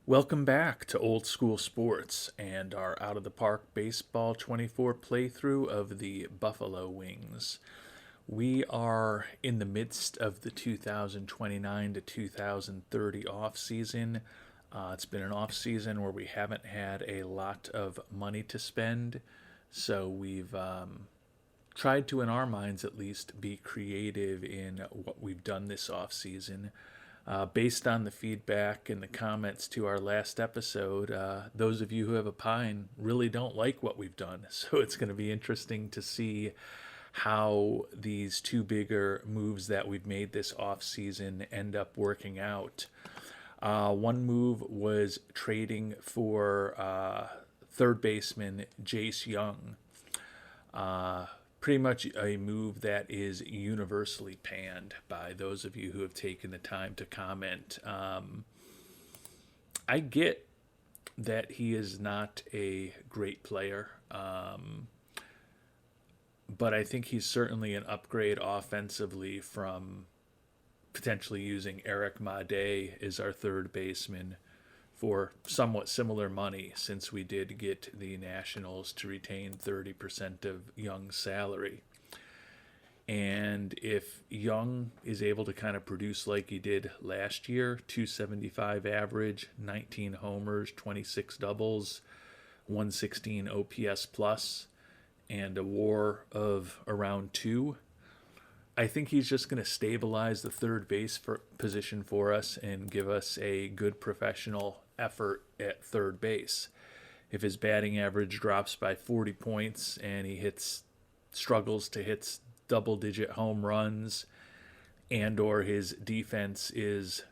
Welcome back to Old School Sports and our Out of the Park Baseball 24 playthrough of the Buffalo Wings. We are in the midst of the 2029 to 2030 off season. It's been an off season where we haven't had a lot of money to spend, so we've tried to, in our minds at least, be creative in what we've done this off season. Based on the feedback and the comments to our last episode, those of you who have a pine really don't like what we've done. So it's going to be interesting to see how these two bigger moves that we've made this off season end up working out. One move was trading for third baseman Jace Young. Pretty much a move that is universally panned by those of you who have taken the time to comment. I get that he is not a great player, but I think he's certainly an upgrade offensively from potentially using Eric Made as our third baseman for somewhat similar money, since we did get the Nationals to retain 30% of Young's salary. And if Young is able to kind of produce like he did last year, 275 average, 19 homers, 26 doubles, 116 OPS plus, and a WAR of around 2, I think he's just going to stabilize the third base position for us and give us a good professional effort at third base. If his batting average drops by 40 points and he struggles to hit double-digit home runs, and or his defense is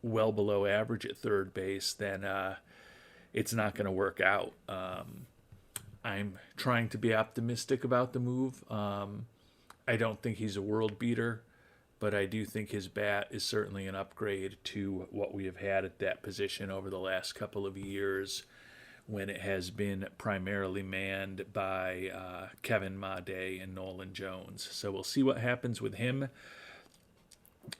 well below average at third base, then it's not going to work out. I'm trying to be optimistic about the move. I don't think he's a world beater, but I do think his bat is certainly an upgrade to what we have had at that position over the last couple of years, when it has been primarily manned by Kevin Made and Nolan Jones. So we'll see what happens with him.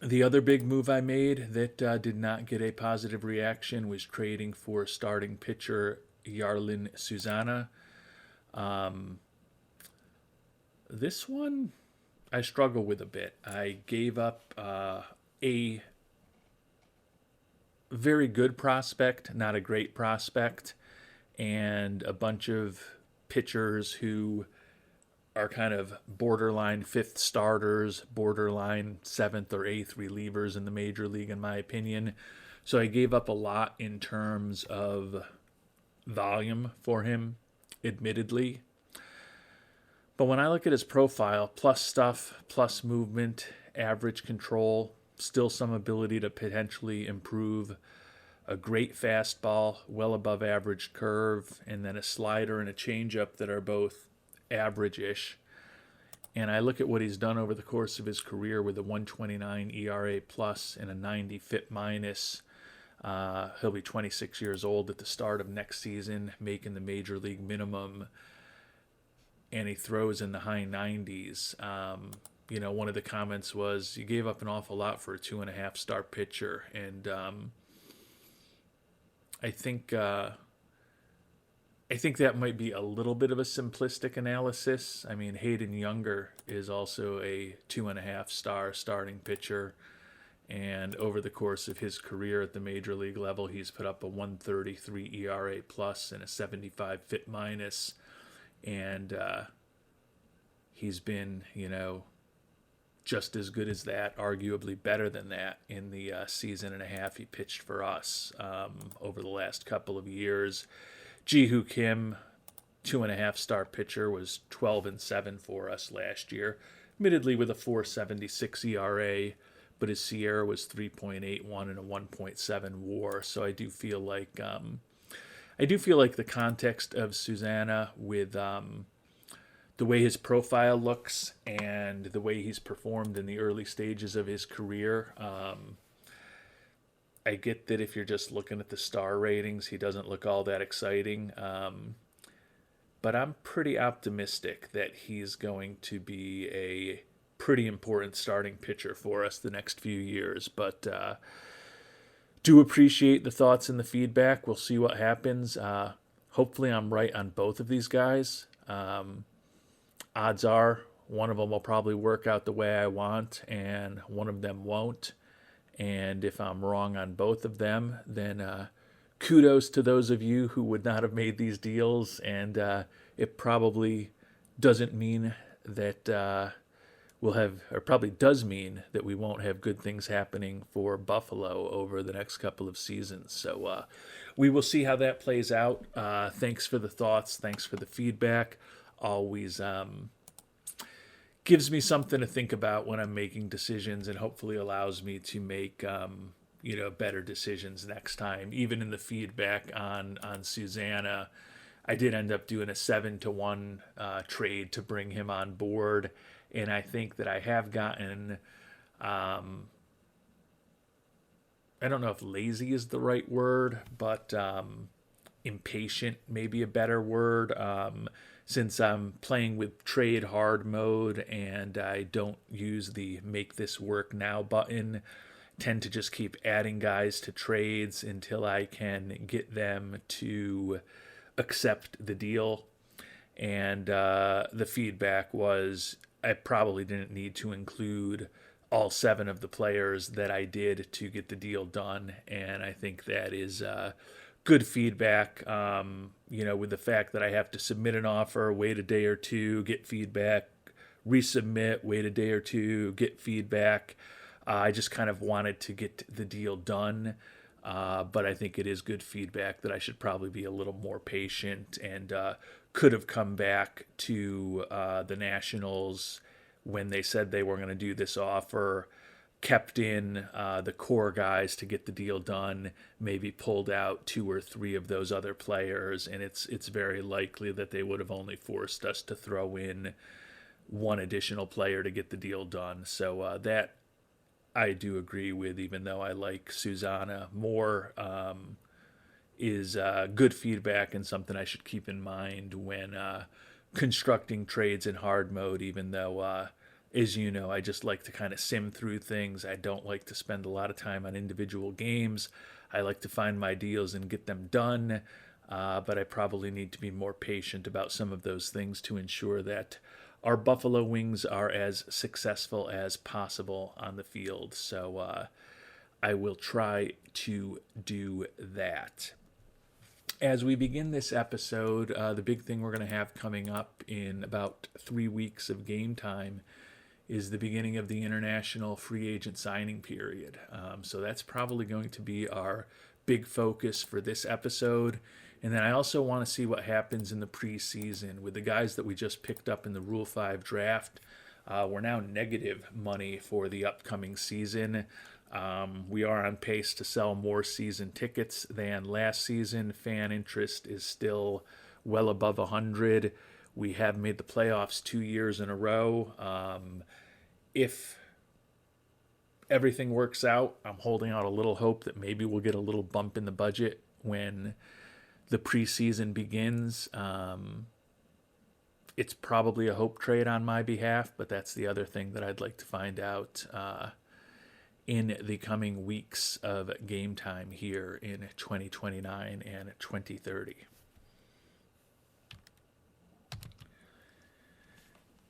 The other big move I made that did not get a positive reaction was trading for starting pitcher Yarlin Susana. This one I struggle with a bit. I gave up a very good prospect, not a great prospect, and a bunch of pitchers who are kind of borderline fifth starters, borderline seventh or eighth relievers in the major league, in my opinion. So I gave up a lot in terms of volume for him, admittedly. But when I look at his profile, plus stuff, plus movement, average control, still some ability to potentially improve, a great fastball, well above average curve, and then a slider and a changeup that are both average-ish. And I look at what he's done over the course of his career with a 129 ERA plus and a 90 FIP minus. He'll be 26 years old at the start of next season, making the major league minimum, and he throws in the high 90s. One of the comments was, you gave up an awful lot for a 2.5-star pitcher. And I think that might be a little bit of a simplistic analysis. I mean, Hayden Younger is also a 2.5-star starting pitcher. And over the course of his career at the major league level, he's put up a 133 ERA plus and a 75 FIP minus. And he's been, just as good as that, arguably better than that in the season and a half he pitched for us over the last couple of years. Ji-Hoo Kim, 2.5-star pitcher, was 12-7 for us last year, admittedly with a 4.76 ERA, but his Sierra was 3.81 and a 1.7 WAR. So I do feel like the context of Susana, with the way his profile looks and the way he's performed in the early stages of his career, I get that if you're just looking at the star ratings, he doesn't look all that exciting. But I'm pretty optimistic that he's going to be a pretty important starting pitcher for us the next few years. But Do appreciate the thoughts and the feedback. We'll see what happens. Hopefully, I'm right on both of these guys. Odds are one of them will probably work out the way I want, and one of them won't. And if I'm wrong on both of them, then kudos to those of you who would not have made these deals. And it probably doesn't mean that we'll have, or probably does mean that we won't have good things happening for Buffalo over the next couple of seasons. So we will see how that plays out. Thanks for the thoughts. Thanks for the feedback. Always gives me something to think about when I'm making decisions, and hopefully allows me to make better decisions next time. Even in the feedback on Susana, I did end up doing a 7-1 trade to bring him on board, and I think that I have gotten. I don't know if lazy is the right word, but impatient may be a better word. Since I'm playing with trade hard mode and I don't use the make this work now button, tend to just keep adding guys to trades until I can get them to accept the deal. And the feedback was I probably didn't need to include all 7 of the players that I did to get the deal done. And I think that is good feedback, with the fact that I have to submit an offer, wait a day or two, get feedback, resubmit, wait a day or two, get feedback. I just kind of wanted to get the deal done, but I think it is good feedback that I should probably be a little more patient, and could have come back to the Nationals when they said they were going to do this offer, kept in the core guys to get the deal done, maybe pulled out 2 or 3 of those other players, and it's very likely that they would have only forced us to throw in 1 additional player to get the deal done. So that I do agree with, even though I like Susana more, is good feedback and something I should keep in mind when constructing trades in hard mode, even though as you know, I just like to kind of sim through things. I don't like to spend a lot of time on individual games. I like to find my deals and get them done, but I probably need to be more patient about some of those things to ensure that our Buffalo Wings are as successful as possible on the field. So I will try to do that. As we begin this episode, the big thing we're going to have coming up in about 3 weeks of game time is the beginning of the international free agent signing period. So that's probably going to be our big focus for this episode. And then I also want to see what happens in the preseason with the guys that we just picked up in the Rule 5 draft. We're now negative money for the upcoming season. We are on pace to sell more season tickets than last season. Fan interest is still well above 100. We have made the playoffs 2 years in a row. If everything works out, I'm holding out a little hope that maybe we'll get a little bump in the budget when the preseason begins. It's probably a hope trade on my behalf, but that's the other thing that I'd like to find out in the coming weeks of game time here in 2029 and 2030.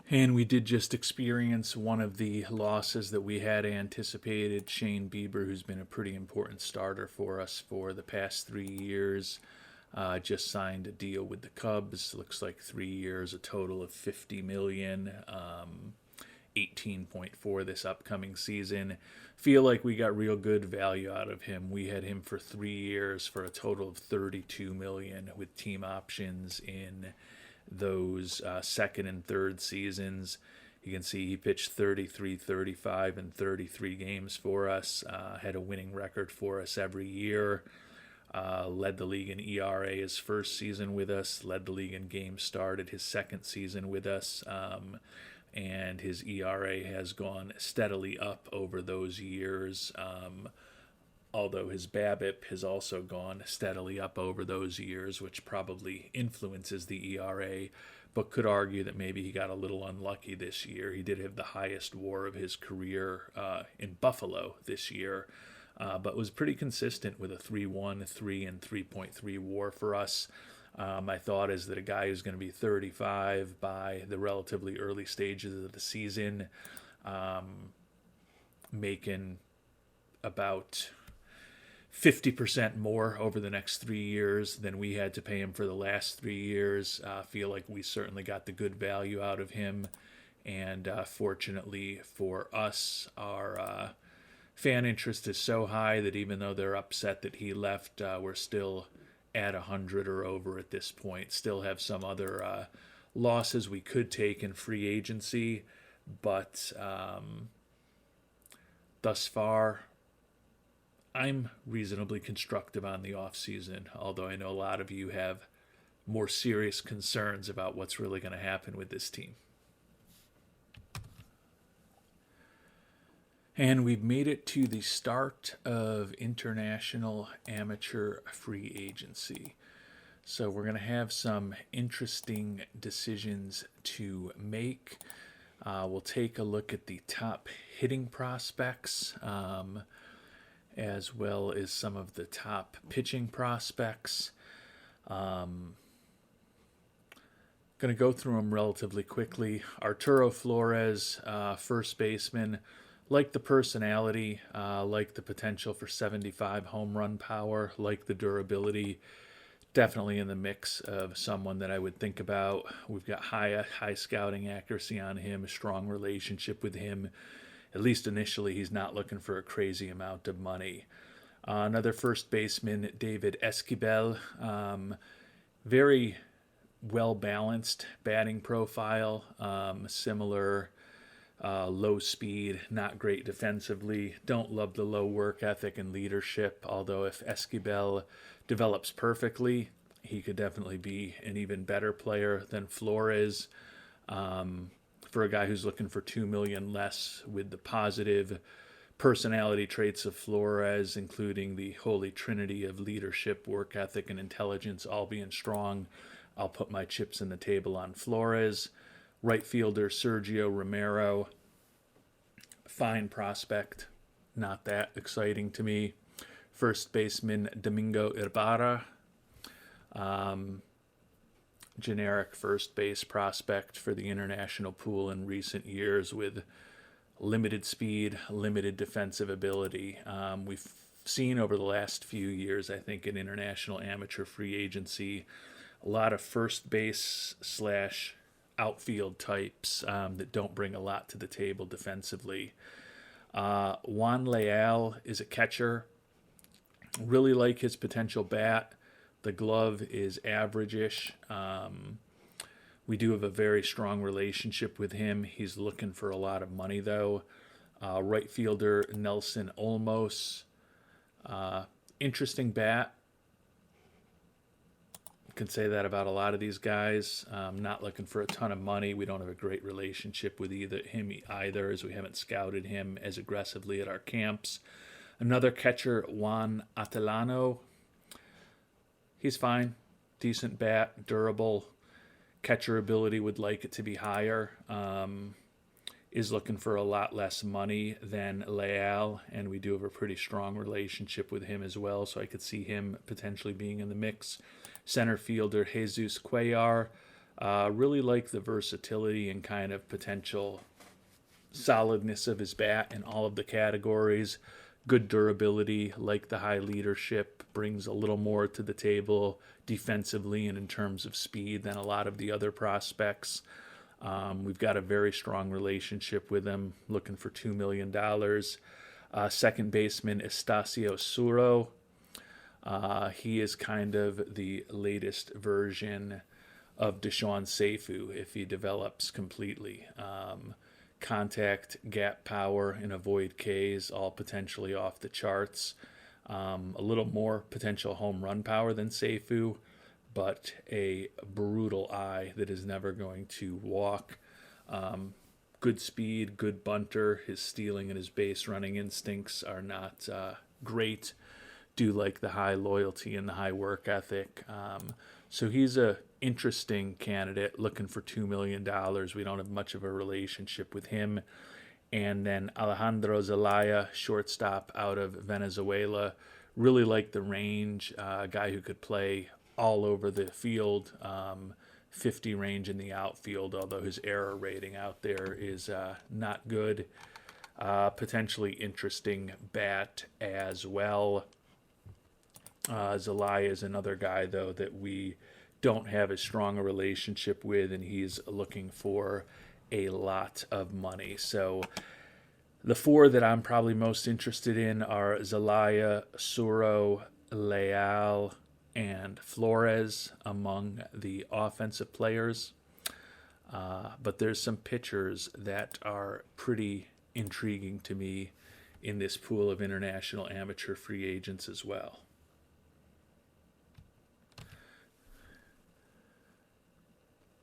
And we did just experience one of the losses that we had anticipated. Shane Bieber, who's been a pretty important starter for us for the past 3 years, just signed a deal with the Cubs. Looks like 3 years, a total of $50 million, 18.4 this upcoming season. Feel like we got real good value out of him. We had him for 3 years for a total of $32 million with team options in those second and third seasons. You can see he pitched 33, 35, and 33 games for us, had a winning record for us every year, led the league in ERA his first season with us, led the league in games started his second season with us, and his ERA has gone steadily up over those years, although his BABIP has also gone steadily up over those years, which probably influences the ERA, but could argue that maybe he got a little unlucky this year. He did have the highest WAR of his career in Buffalo this year, but was pretty consistent with a 3.1, 3, and 3.3 WAR for us. My thought is that a guy who's going to be 35 by the relatively early stages of the season, making about 50% more over the next 3 years than we had to pay him for the last 3 years. Feel like we certainly got the good value out of him. And fortunately for us, our fan interest is so high that even though they're upset that he left, we're still at 100 or over at this point. Still have some other losses we could take in free agency, but thus far, I'm reasonably constructive on the offseason, although I know a lot of you have more serious concerns about what's really going to happen with this team. And we've made it to the start of international amateur free agency. So we're going to have some interesting decisions to make. We'll take a look at the top hitting prospects, as well as some of the top pitching prospects. Going to go through them relatively quickly. Arturo Flores, first baseman. Like the personality, like the potential for 75 home run power, like the durability. Definitely in the mix of someone that I would think about. We've got high scouting accuracy on him, a strong relationship with him. At least initially, he's not looking for a crazy amount of money. Another first baseman, David Esquivel. Very well-balanced batting profile, similar low speed, not great defensively. Don't love the low work ethic and leadership, although if Esquivel develops perfectly, he could definitely be an even better player than Flores. For a guy who's looking for $2 million less, with the positive personality traits of Flores, including the holy trinity of leadership, work ethic, and intelligence all being strong, I'll put my chips in the table on Flores. Right fielder Sergio Romero, fine prospect, not that exciting to me. First baseman Domingo Ibarra, generic first base prospect for the international pool in recent years with limited speed, limited defensive ability. We've seen over the last few years, I think, in international amateur free agency, a lot of first base / outfield types that don't bring a lot to the table defensively. Juan Leal is a catcher. Really like his potential bat. The glove is average-ish. We do have a very strong relationship with him. He's looking for a lot of money, though. Right fielder Nelson Olmos. Interesting bat. Can say that about a lot of these guys. Not looking for a ton of money. We don't have a great relationship with him either, as we haven't scouted him as aggressively at our camps. Another catcher, Juan Atilano. He's fine. Decent bat, durable. Catcher ability, would like it to be higher. Is looking for a lot less money than Leal, and we do have a pretty strong relationship with him as well, so I could see him potentially being in the mix. Center fielder Jesus Cuellar. Really like the versatility and kind of potential solidness of his bat in all of the categories. Good durability, like the high leadership, brings a little more to the table defensively and in terms of speed than a lot of the other prospects. We've got a very strong relationship with him, looking for $2 million. Second baseman Estacio Suro. He is kind of the latest version of Deshaun Seifu if he develops completely. Contact, gap power, and avoid Ks, all potentially off the charts. A little more potential home run power than Seifu, but a brutal eye that is never going to walk. Good speed, good bunter. His stealing and his base running instincts are not great. Do like the high loyalty and the high work ethic. So he's a interesting candidate looking for $2 million. We don't have much of a relationship with him. And then Alejandro Zelaya, shortstop out of Venezuela. Really like the range, a guy who could play all over the field. 50 range in the outfield, although his error rating out there is not good. Potentially interesting bat as well. Zelaya is another guy, though, that we don't have as strong a relationship with, and he's looking for a lot of money. So the four that I'm probably most interested in are Zelaya, Suro, Leal, and Flores among the offensive players. But there's some pitchers that are pretty intriguing to me in this pool of international amateur free agents as well.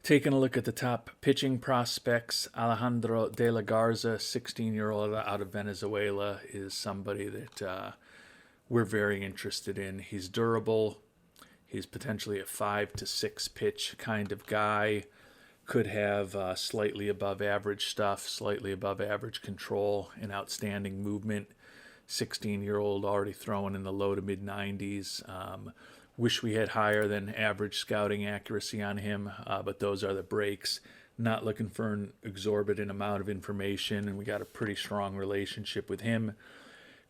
Taking a look at the top pitching prospects, Alejandro De La Garza, 16-year-old out of Venezuela, is somebody that we're very interested in. He's durable. He's potentially a 5 to 6 pitch kind of guy. Could have slightly above average stuff, slightly above average control, and outstanding movement. 16-year-old already throwing in the low to mid 90s. Wish we had higher than average scouting accuracy on him, but those are the breaks. Not looking for an exorbitant amount of information, and we got a pretty strong relationship with him.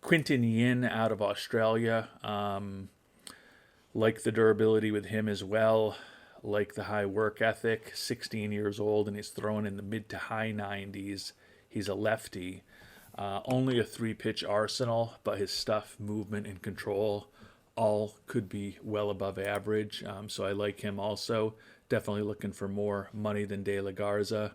Quinton Yin out of Australia. Like the durability with him as well. Like the high work ethic. 16 years old, and he's throwing in the mid to high 90s. He's a lefty. Only a 3-pitch arsenal, but his stuff, movement, and control all could be well above average. So I like him also. Definitely looking for more money than De La Garza.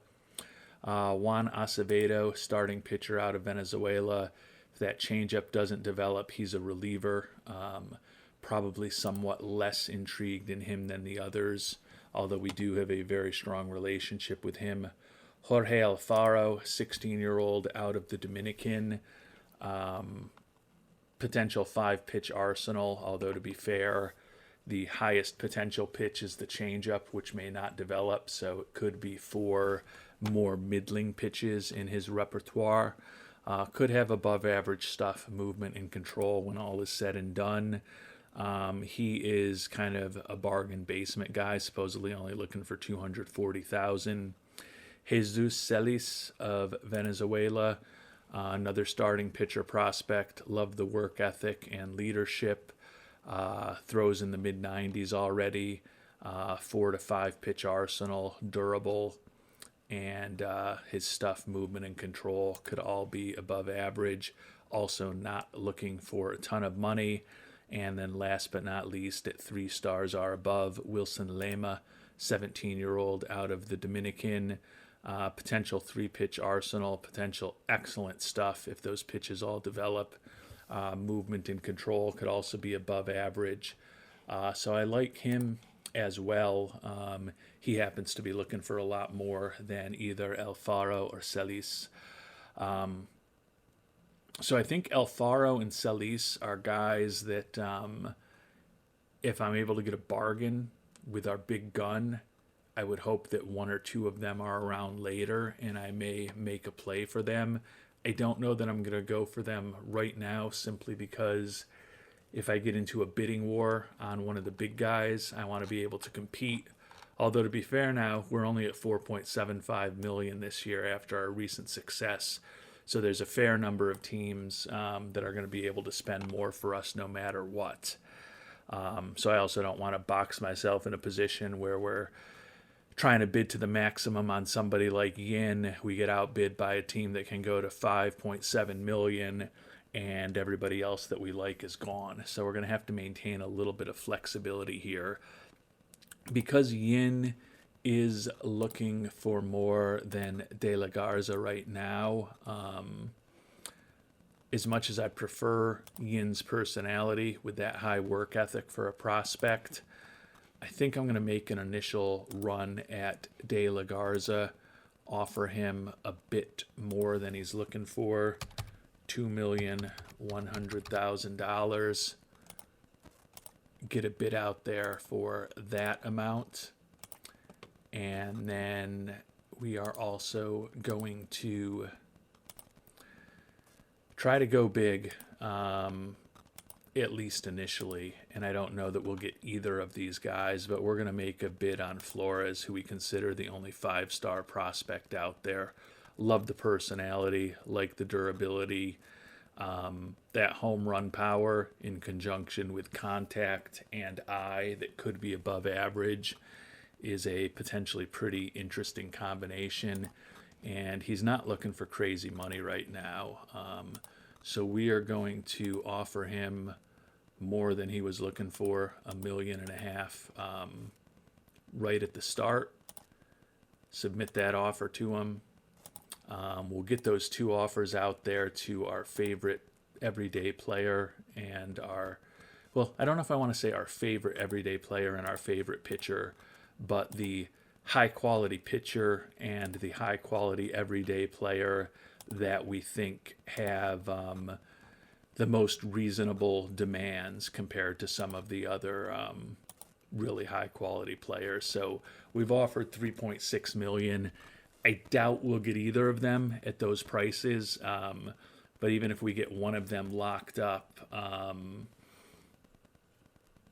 Juan Acevedo, starting pitcher out of Venezuela. If that changeup doesn't develop, he's a reliever. Probably somewhat less intrigued in him than the others, although we do have a very strong relationship with him. Jorge Alfaro, 16-year-old out of the Dominican. Potential 5-pitch arsenal, although to be fair, the highest potential pitch is the changeup, which may not develop, so it could be 4 more middling pitches in his repertoire. Could have above average stuff, movement, and control when all is said and done. He is kind of a bargain basement guy, supposedly only looking for $240,000. Jesus Celis of Venezuela, another starting pitcher prospect. Love the work ethic and leadership. Throws in the mid 90s already. 4 to 5 pitch arsenal, durable, and his stuff, movement, and control could all be above average. Also not looking for a ton of money. And then last but not least, at 3 stars or above, Wilson Lema, 17-year-old out of the Dominican. Potential 3-pitch arsenal, potential excellent stuff if those pitches all develop. Movement and control could also be above average. So I like him as well. He happens to be looking for a lot more than either Alfaro or Celis. So I think Alfaro and Celis are guys that if I'm able to get a bargain with our big gun, I would hope that 1 or 2 of them are around later, and I may make a play for them. I don't know that I'm going to go for them right now, simply because if I get into a bidding war on one of the big guys, I want to be able to compete. Although, to be fair now, we're only at $4.75 million this year after our recent success. So there's a fair number of teams that are going to be able to spend more for us no matter what. So I also don't want to box myself in a position where we're trying to bid to the maximum on somebody like Yin. We get outbid by a team that can go to $5.7 million, and everybody else that we like is gone. So we're going to have to maintain a little bit of flexibility here. Because Yin is looking for more than De La Garza right now, as much as I prefer Yin's personality with that high work ethic for a prospect, I think I'm going to make an initial run at De La Garza, offer him a bit more than he's looking for, $2,100,000. Get a bid out there for that amount. And then we are also going to try to go big, at least initially. And I don't know that we'll get either of these guys, but we're going to make a bid on Flores, who we consider the only 5-star prospect out there. Love the personality, like the durability, that home run power in conjunction with contact and eye that could be above average is a potentially pretty interesting combination. And he's not looking for crazy money right now. So we are going to offer him more than he was looking for, $1.5 million, right at the start. Submit that offer to him. We'll get those 2 offers out there to our favorite everyday player and I don't know if I want to say our favorite everyday player and our favorite pitcher, but the high quality pitcher and the high quality everyday player that we think have the most reasonable demands compared to some of the other really high quality players. So we've offered 3.6 million. I doubt we'll get either of them at those prices. But even if we get one of them locked up,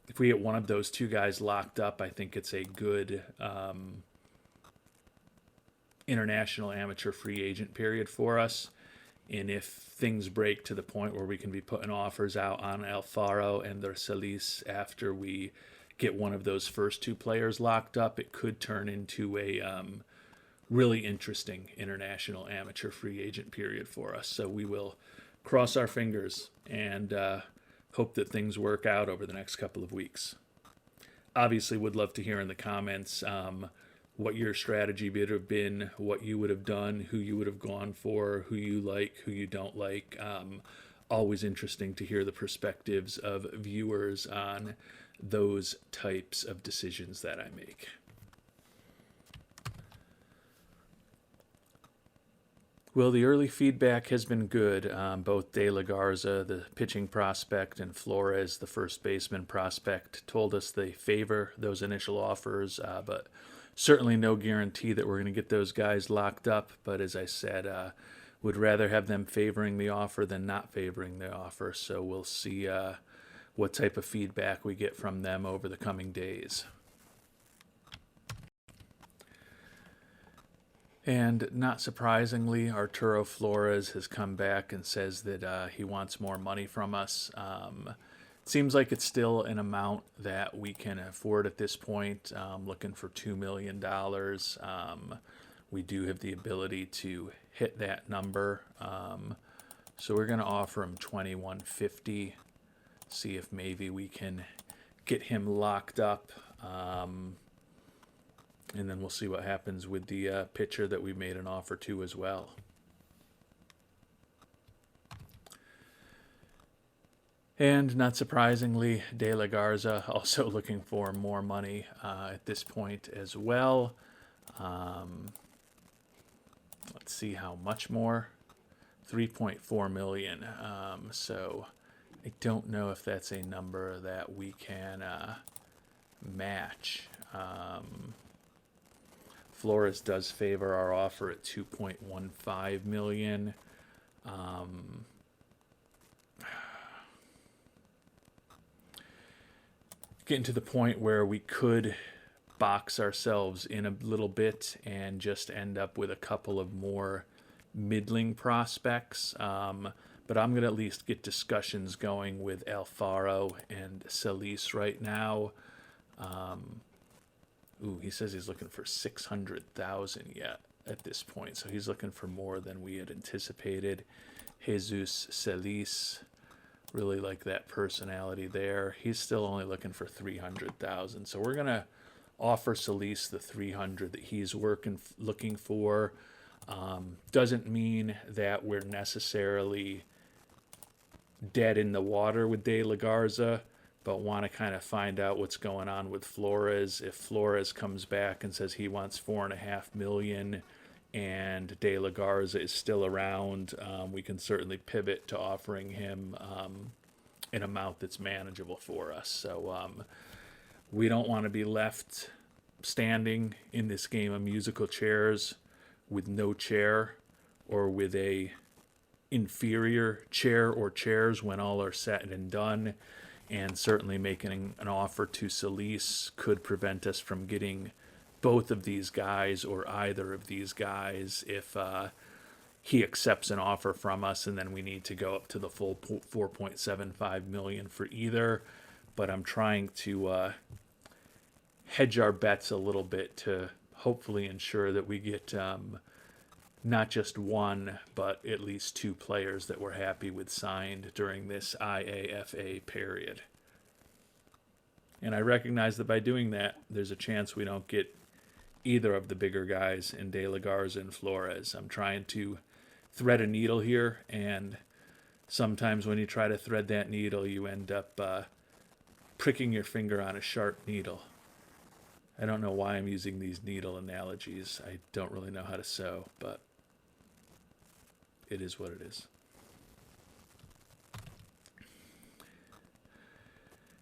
if we get one of those 2 guys locked up, I think it's a good international amateur free agent period for us. And if things break to the point where we can be putting offers out on Alfaro and their Solis after we get one of those first 2 players locked up, it could turn into a really interesting international amateur free agent period for us. So we will cross our fingers and hope that things work out over the next couple of weeks. Obviously, would love to hear in the comments what your strategy would have been, what you would have done, who you would have gone for, who you like, who you don't like. Always interesting to hear the perspectives of viewers on those types of decisions that I make. Well, the early feedback has been good. Both De La Garza, the pitching prospect, and Flores, the first baseman prospect, told us they favor those initial offers, but certainly no guarantee that we're going to get those guys locked up. But as I said, would rather have them favoring the offer than not favoring the offer. So we'll see what type of feedback we get from them over the coming days. And not surprisingly, Arturo Flores has come back and says that he wants more money from us. It seems like it's still an amount that we can afford at this point, looking for $2 million. We do have the ability to hit that number. So we're going to offer him $21.50, see if maybe we can get him locked up. And then we'll see what happens with the pitcher that we made an offer to as well. And not surprisingly, De La Garza also looking for more money at this point as well. Let's see how much more. 3.4 million. So I don't know if that's a number that we can match. Flores does favor our offer at 2.15 million. Getting to the point where we could box ourselves in a little bit and just end up with a couple of more middling prospects. But I'm going to at least get discussions going with Alfaro and Solis right now. He says he's looking for 600,000 yet at this point. So he's looking for more than we had anticipated. Jesus Solis, really like that personality there. He's still only looking for 300,000. So we're going to offer Solis the 300 that he's looking for. Doesn't mean that we're necessarily dead in the water with De La Garza, but want to kind of find out what's going on with Flores. If Flores comes back and says he wants $4.5 million and De La Garza is still around, we can certainly pivot to offering him an amount that's manageable for us. So we don't want to be left standing in this game of musical chairs with no chair or with a inferior chair or chairs when all are said and done. And certainly making an offer to Solis could prevent us from getting both of these guys or either of these guys if he accepts an offer from us, and then we need to go up to the full 4.75 million for either. But I'm trying to hedge our bets a little bit to hopefully ensure that we get not just one, but at least two players that we're happy with signed during this IAFA period. And I recognize that by doing that, there's a chance we don't get either of the bigger guys in De La Garza and Flores. I'm trying to thread a needle here, and sometimes when you try to thread that needle, you end up pricking your finger on a sharp needle. I don't know why I'm using these needle analogies. I don't really know how to sew, but it is what it is.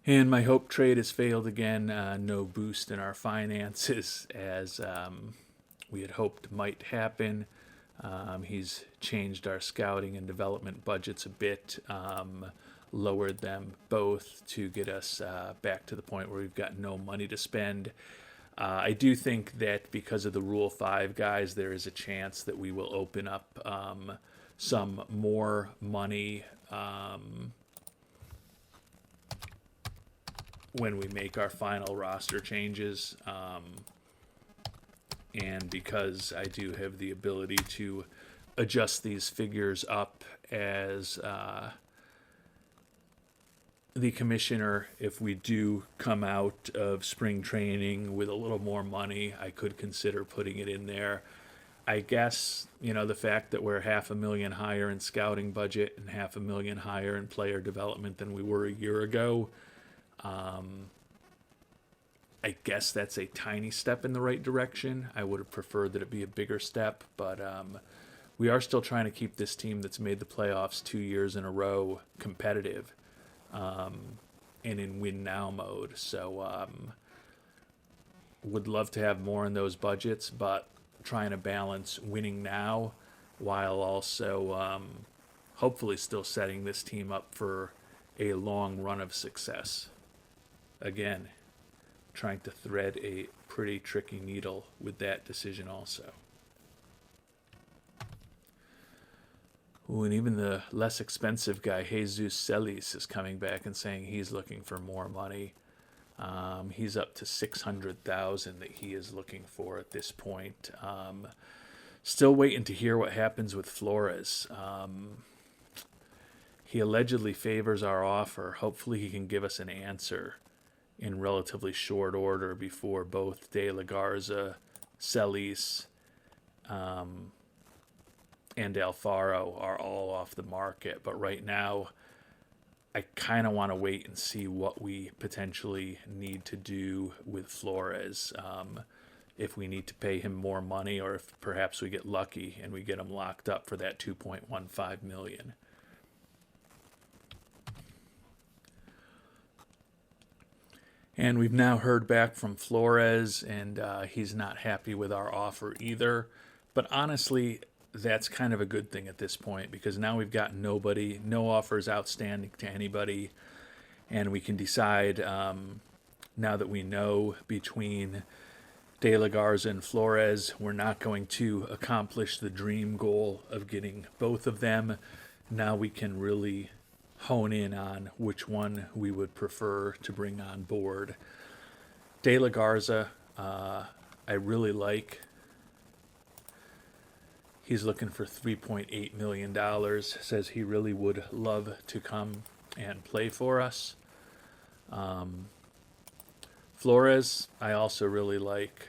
And my hope trade has failed again. No boost in our finances as we had hoped might happen. He's changed our scouting and development budgets a bit, lowered them both to get us back to the point where we've got no money to spend. I do think that because of the Rule 5 guys, there is a chance that we will open up some more money when we make our final roster changes. And because I do have the ability to adjust these figures up as the commissioner, if we do come out of spring training with a little more money, I could consider putting it in there. I guess, the fact that we're $500,000 higher in scouting budget and $500,000 higher in player development than we were a year ago, I guess that's a tiny step in the right direction. I would have preferred that it be a bigger step, but we are still trying to keep this team that's made the playoffs 2 years in a row competitive and in win now mode. So would love to have more in those budgets, but trying to balance winning now while also hopefully still setting this team up for a long run of success. Again, trying to thread a pretty tricky needle with that decision also. Ooh, and even the less expensive guy, Jesus Celis, is coming back and saying he's looking for more money. He's up to $600,000 that he is looking for at this point. Still waiting to hear what happens with Flores. He allegedly favors our offer. Hopefully he can give us an answer in relatively short order before both De La Garza, Celis, and Alfaro are all off the market. But right now, I kind of want to wait and see what we potentially need to do with Flores. If we need to pay him more money, or if perhaps we get lucky and we get him locked up for that $2.15 million. And we've now heard back from Flores, and he's not happy with our offer either. But honestly, that's kind of a good thing at this point, because now we've got no offers outstanding to anybody, and we can decide now that we know between De La Garza and Flores, we're not going to accomplish the dream goal of getting both of them. Now we can really hone in on which one we would prefer to bring on board. De La Garza, I really like. He's looking for $3.8 million. Says he really would love to come and play for us. Flores, I also really like.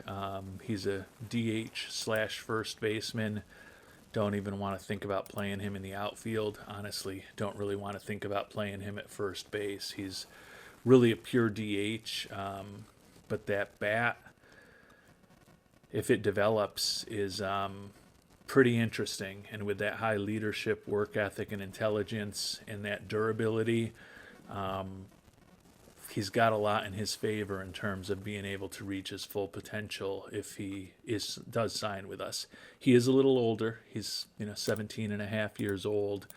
He's a DH/first baseman. Don't even want to think about playing him in the outfield. Honestly, don't really want to think about playing him at first base. He's really a pure DH, but that bat, if it develops, is pretty interesting. And with that high leadership, work ethic, and intelligence, and that durability, he's got a lot in his favor in terms of being able to reach his full potential if he does sign with us. He is a little older. He's 17 and a half years old,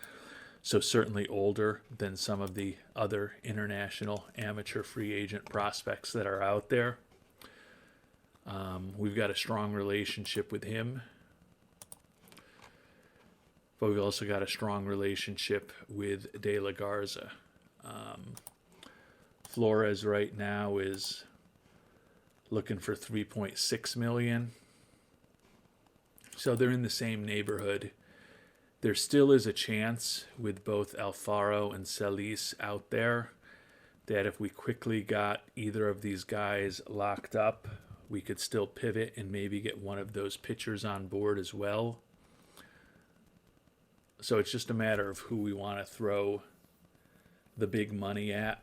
so certainly older than some of the other international amateur free agent prospects that are out there. We've got a strong relationship with him, but we've also got a strong relationship with De La Garza. Flores right now is looking for $3.6 million. So they're in the same neighborhood. There still is a chance with both Alfaro and Celis out there that if we quickly got either of these guys locked up, we could still pivot and maybe get one of those pitchers on board as well. So it's just a matter of who we want to throw the big money at.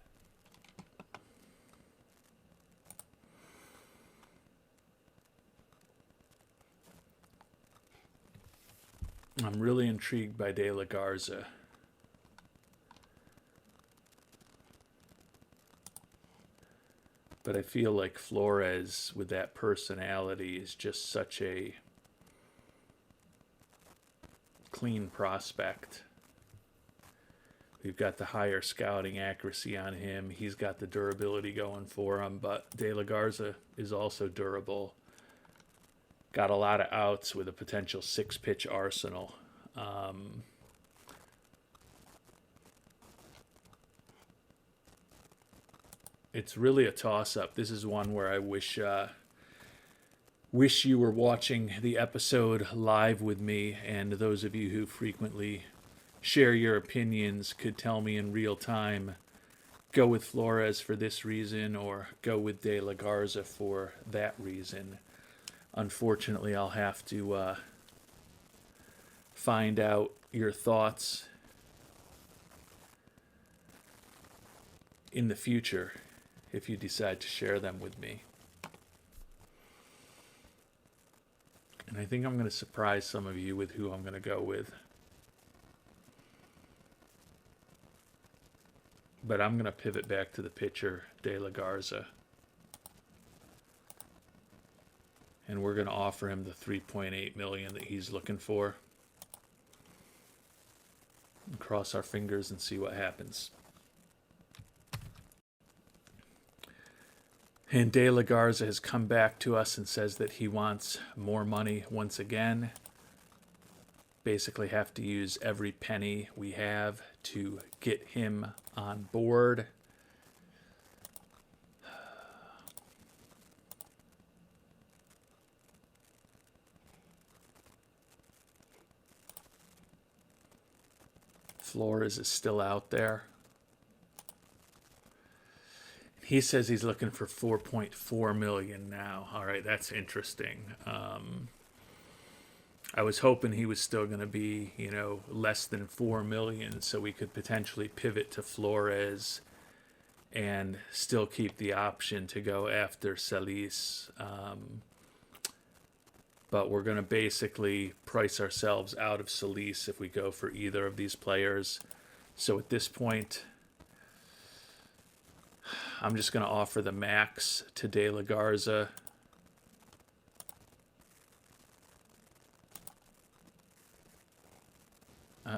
I'm really intrigued by De La Garza. But I feel like Flores, with that personality, is just such a clean prospect. We've got the higher scouting accuracy on him. He's got the durability going for him, but De La Garza is also durable. Got a lot of outs with a potential 6-pitch arsenal. It's really a toss-up. This is one where I wish you were watching the episode live with me, and those of you who frequently share your opinions could tell me in real time, go with Flores for this reason or go with De La Garza for that reason. Unfortunately, I'll have to find out your thoughts in the future if you decide to share them with me. And I think I'm going to surprise some of you with who I'm going to go with. But I'm going to pivot back to the pitcher, De La Garza. And we're going to offer him the $3.8 million that he's looking for. And cross our fingers and see what happens. And De La Garza has come back to us and says that he wants more money once again. Basically have to use every penny we have to get him on board. Flores is still out there. He says he's looking for $4.4 million now. All right, that's interesting. I was hoping he was still going to be, less than $4 million, so we could potentially pivot to Flores and still keep the option to go after Celis. But we're going to basically price ourselves out of Celis if we go for either of these players. So at this point, I'm just going to offer the max to De La Garza. I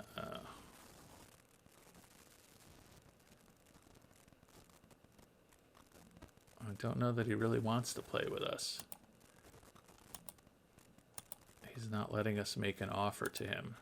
don't know that he really wants to play with us. He's not letting us make an offer to him.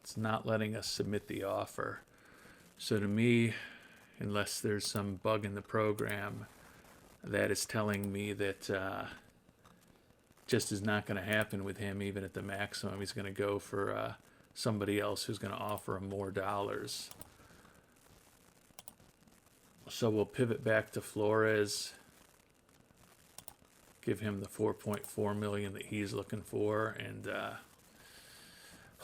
It's not letting us submit the offer. So to me, unless there's some bug in the program that is telling me that just is not going to happen with him, even at the maximum, he's going to go for somebody else who's going to offer him more dollars. So we'll pivot back to Flores, give him the $4.4 million that he's looking for, and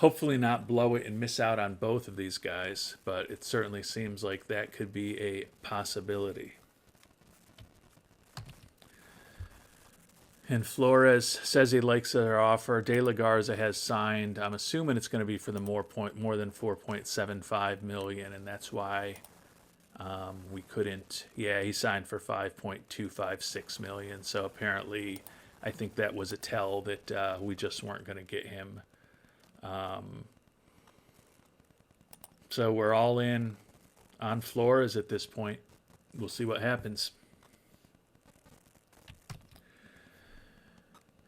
hopefully not blow it and miss out on both of these guys, but it certainly seems like that could be a possibility. And Flores says he likes their offer. De La Garza has signed. I'm assuming it's going to be for the more than 4.75 million, and that's why we couldn't. Yeah, he signed for 5.256 million. So apparently, I think that was a tell that we just weren't going to get him. So we're all in on Flores at this point. We'll see what happens.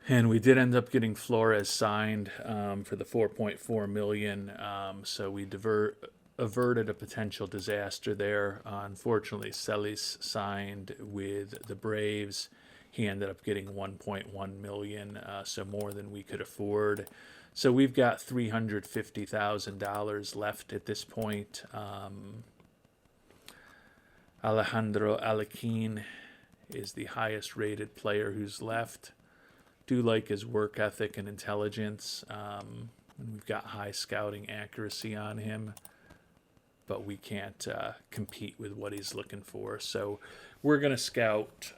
And we did end up getting Flores signed for the 4.4 million. So we averted a potential disaster there. Unfortunately, Celis signed with the Braves. He ended up getting 1.1 million, so more than we could afford. So we've got $350,000 left at this point. Alejandro Alequin is the highest rated player who's left. Do like his work ethic and intelligence. We've got high scouting accuracy on him, but we can't compete with what he's looking for. So we're going to scout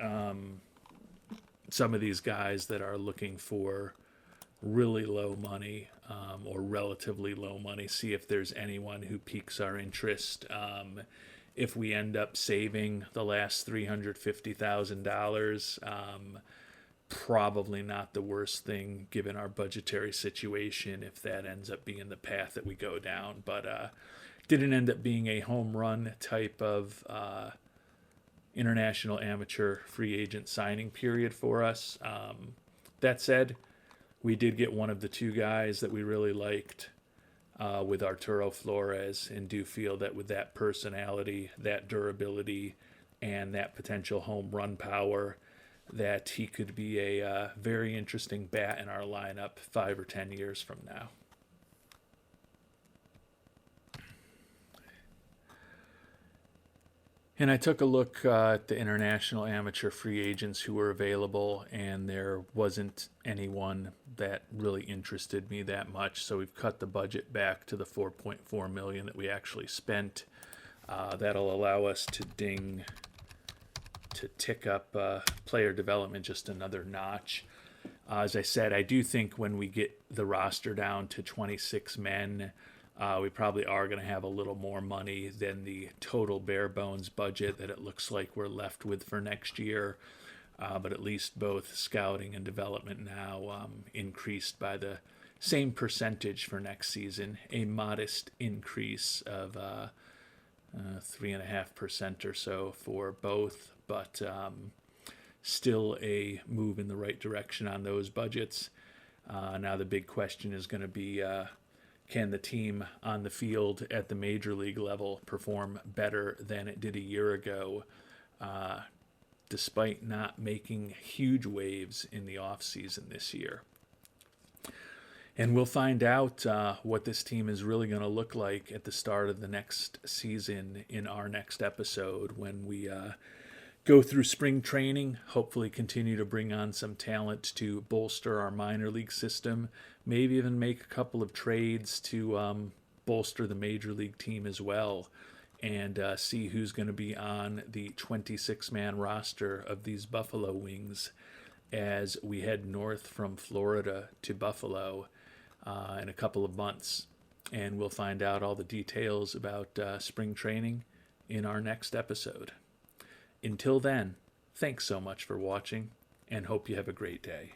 some of these guys that are looking for really low money or relatively low money, see if there's anyone who piques our interest. If we end up saving the last $350,000, probably not the worst thing given our budgetary situation if that ends up being the path that we go down. But didn't end up being a home run type of international amateur free agent signing period for us. That said, we did get one of the two guys that we really liked with Arturo Flores, and do feel that with that personality, that durability, and that potential home run power, that he could be a very interesting bat in our lineup 5 or 10 years from now. And I took a look at the international amateur free agents who were available, and there wasn't anyone that really interested me that much. So we've cut the budget back to the 4.4 million that we actually spent. That'll allow us to tick up player development just another notch. As I said, I do think when we get the roster down to 26 men, we probably are going to have a little more money than the total bare bones budget that it looks like we're left with for next year. But at least both scouting and development now increased by the same percentage for next season, a modest increase of 3.5% or so for both, but still a move in the right direction on those budgets. Now the big question is going to be, can the team on the field at the major league level perform better than it did a year ago, despite not making huge waves in the offseason this year? And we'll find out what this team is really going to look like at the start of the next season in our next episode, when we go through spring training, hopefully continue to bring on some talent to bolster our minor league system, maybe even make a couple of trades to bolster the major league team as well, and see who's going to be on the 26-man roster of these Buffalo Wings as we head north from Florida to Buffalo in a couple of months. And we'll find out all the details about spring training in our next episode. Until then, thanks so much for watching, and hope you have a great day.